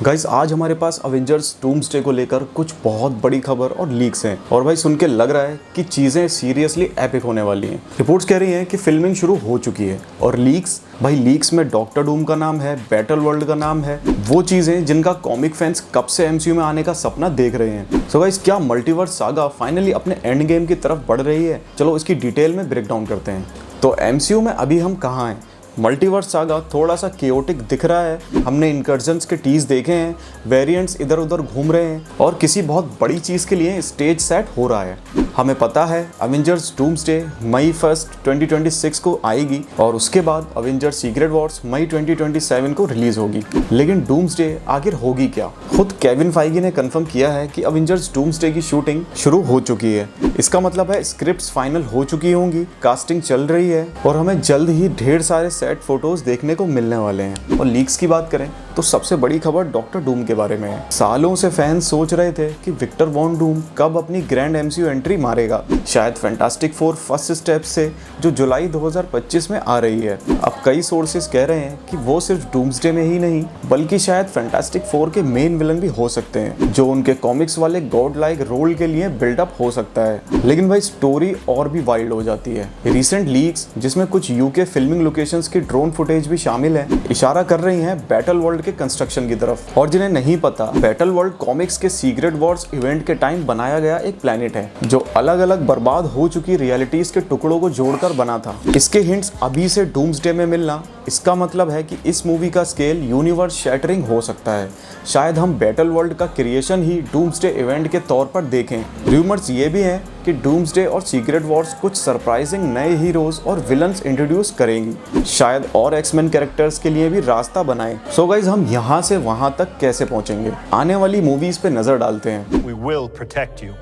Guys आज हमारे पास Avengers doomsday को लेकर कुछ बहुत बड़ी खबर और लीक्स हैं और भाई सुन के लग रहा है कि चीज़ें सीरियसली एपिक होने वाली हैं। रिपोर्ट्स कह रही हैं कि फिल्मिंग शुरू हो चुकी है और लीक्स में डॉक्टर डूम का नाम है, बैटल वर्ल्ड का नाम है, वो चीज़ें जिनका कॉमिक फैंस कब से एमसीयू में आने का सपना देख रहे हैं। सो गाइस क्या मल्टीवर्स सागा फाइनली अपने एंड गेम की तरफ बढ़ रही है? चलो इसकी डिटेल में ब्रेक डाउन करते हैं। तो एमसीयू में अभी हम कहाँ हैं? मल्टीवर्स सागा थोड़ा सा केओटिक दिख रहा है। हमने इंकर्जन्स के टीज देखे हैं, वेरिएंट्स इधर उधर घूम रहे हैं और किसी बहुत बड़ी चीज़ के लिए स्टेज सेट हो रहा है। हमें पता है अवेंजर्स डूम्सडे मई 1, 2026 को आएगी और उसके बाद अवेंजर्स सीक्रेट वॉर्स मई 2027 को रिलीज होगी। लेकिन डूम्सडे आखिर होगी क्या? खुद केविन फाइगी ने कंफर्म किया है कि अवेंजर्स डूम्सडे की शूटिंग शुरू हो चुकी है। इसका मतलब है स्क्रिप्ट्स फाइनल हो चुकी होंगी, कास्टिंग चल रही है और हमें जल्द ही ढेर सारे सेट फोटोज देखने को मिलने वाले हैं। और लीक्स की बात करें तो सबसे बड़ी खबर डॉक्टर डूम के बारे में है। सालों से फैंस सोच रहे थे कि विक्टर वॉन डूम कब अपनी ग्रैंड एमसीयू एंट्री मारेगा, शायद फैंटास्टिक फोर फर्स्ट स्टेप से जो जुलाई 2025 में आ रही है। अब कई सोर्सेस कह रहे हैं कि वो सिर्फ डूम्सडे में ही नहीं बल्कि शायद फैंटास्टिक फोर के मेन विलन भी हो सकते हैं, जो उनके कॉमिक्स वाले गॉड लाइक रोल के लिए बिल्डअप हो सकता है। लेकिन भाई स्टोरी और भी वाइल्ड हो जाती है। रिसेंट लीक्स जिसमें कुछ यूके फिल्मिंग लोकेशंस की ड्रोन फुटेज भी शामिल है, इशारा कर रही हैं बैटल वर्ल्ड के कंस्ट्रक्शन की तरफ। और जिन्हें नहीं पता, बैटल वर्ल्ड कॉमिक्स के सीक्रेट वॉर्स इवेंट के टाइम बनाया गया एक प्लेनेट है जो अलग अलग बर्बाद हो चुकी रियलिटीज के टुकड़ों को जोड़कर बना था। इसके हिंट्स अभी से डूम्सडे में मिलना, इसका मतलब है कि इस मूवी का स्केल यूनिवर्स शैटरिंग हो सकता है। शायद हम बैटल वर्ल्ड का क्रिएशन ही डूम्सडे इवेंट के तौर पर देखें। रूमर्स ये भी हैं कि डूम्सडे और सीक्रेट वॉर्स कुछ सरप्राइजिंग नए हीरोज और विलन्स इंट्रोड्यूस करेंगी, शायद और एक्समैन कैरेक्टर्स के लिए भी रास्ता बनाए। सो गाइज हम यहाँ से वहाँ तक कैसे पहुँचेंगे? आने वाली मूवीज पे नजर डालते हैं। We will protect you.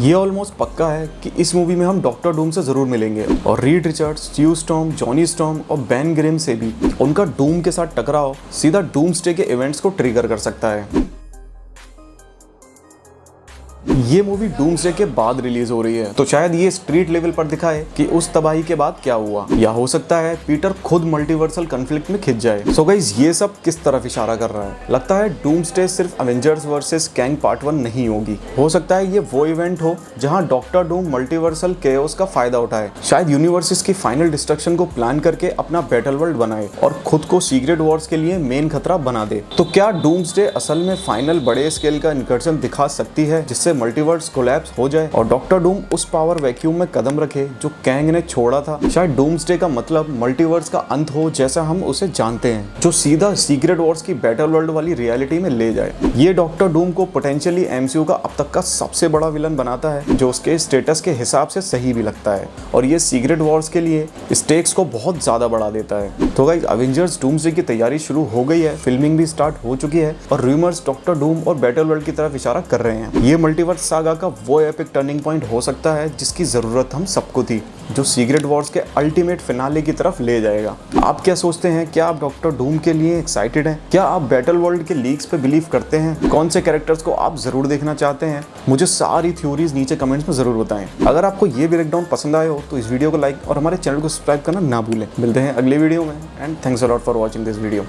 ये ऑलमोस्ट पक्का है कि इस मूवी में हम डॉक्टर डूम से जरूर मिलेंगे और रीड रिचर्ड्स, स्यू स्टॉर्म, जॉनी स्टॉर्म और बेन ग्रिम से भी। उनका डूम के साथ टकराव सीधा डूम्सडे के इवेंट्स को ट्रिगर कर सकता है। ये मूवी डूम्सडे के बाद रिलीज हो रही है तो शायद ये स्ट्रीट लेवल पर दिखाए कि उस तबाही के बाद क्या हुआ, या हो सकता है पीटर खुद मल्टीवर्सल कॉन्फ्लिक्ट में खिंच जाए। सो गाइस ये सब किस तरफ इशारा कर रहा है? लगता है डूम्सडे सिर्फ अवेंजर्स वर्सेस कैंग पार्ट 1 नहीं होगी। हो सकता है ये वो इवेंट हो जहां डॉक्टर डूम मल्टीवर्सल केओस का फायदा उठाए, शायद यूनिवर्सेस की फाइनल डिस्ट्रक्शन को प्लान करके अपना बैटल वर्ल्ड बनाए और खुद को सीक्रेट वॉर्स के लिए मेन खतरा बना दे। तो क्या डूम्सडे असल में फाइनल बड़े स्केल का इनकर्जन दिखा सकती है जिससे मल्टीवर्स कोलैप्स हो जाए और डॉक्टर डूम उस पावर वैक्यूम में कदम रखे जो कैंग ने छोड़ा था? शायद डूम्सडे का मतलब मल्टीवर्स का अंत हो जैसा हम उसे जानते हैं, जो सीधा सीक्रेट वॉर्स की बैटल वर्ल्ड वाली रियलिटी में ले जाए। ये डॉक्टर डूम को पोटेंशियली एमसीयू का अब तक का सबसे बड़ा विलन बनाता है, जो उसके स्टेटस के हिसाब से सही भी लगता है और ये सीक्रेट वॉर्स के लिए स्टेक्स को बहुत ज्यादा बढ़ा देता है। तो गाइस अवेंजर्स डूम्सडे की तैयारी शुरू हो गई है, फिल्मिंग भी स्टार्ट हो चुकी है और रूमर्स डॉक्टर डूम और बैटल वर्ल्ड की तरफ इशारा कर रहे हैं। ये मल्टीवर्स सागा का वो एपिक टर्निंग पॉइंट हो सकता है जिसकी जरूरत हम सबको थी, जो सीक्रेट वॉर्स के अल्टीमेट फिनाले की तरफ ले जाएगा। आप क्या सोचते हैं? क्या आप डॉक्टर डूम के लिए एक्साइटेड हैं? क्या आप बैटल वर्ल्ड के लीक्स पे बिलीव करते हैं? कौन से कैरेक्टर्स को आप जरूर देखना चाहते हैं? मुझे सारी थ्योरीज नीचे कमेंट्स में जरूर बताएं। अगर आपको ये ब्रेकडाउन पसंद आए हो तो इस वीडियो को लाइक और हमारे चैनल को सब्सक्राइब करना ना भूलें। मिलते हैं अगले वीडियो में and thanks a lot for watching this video.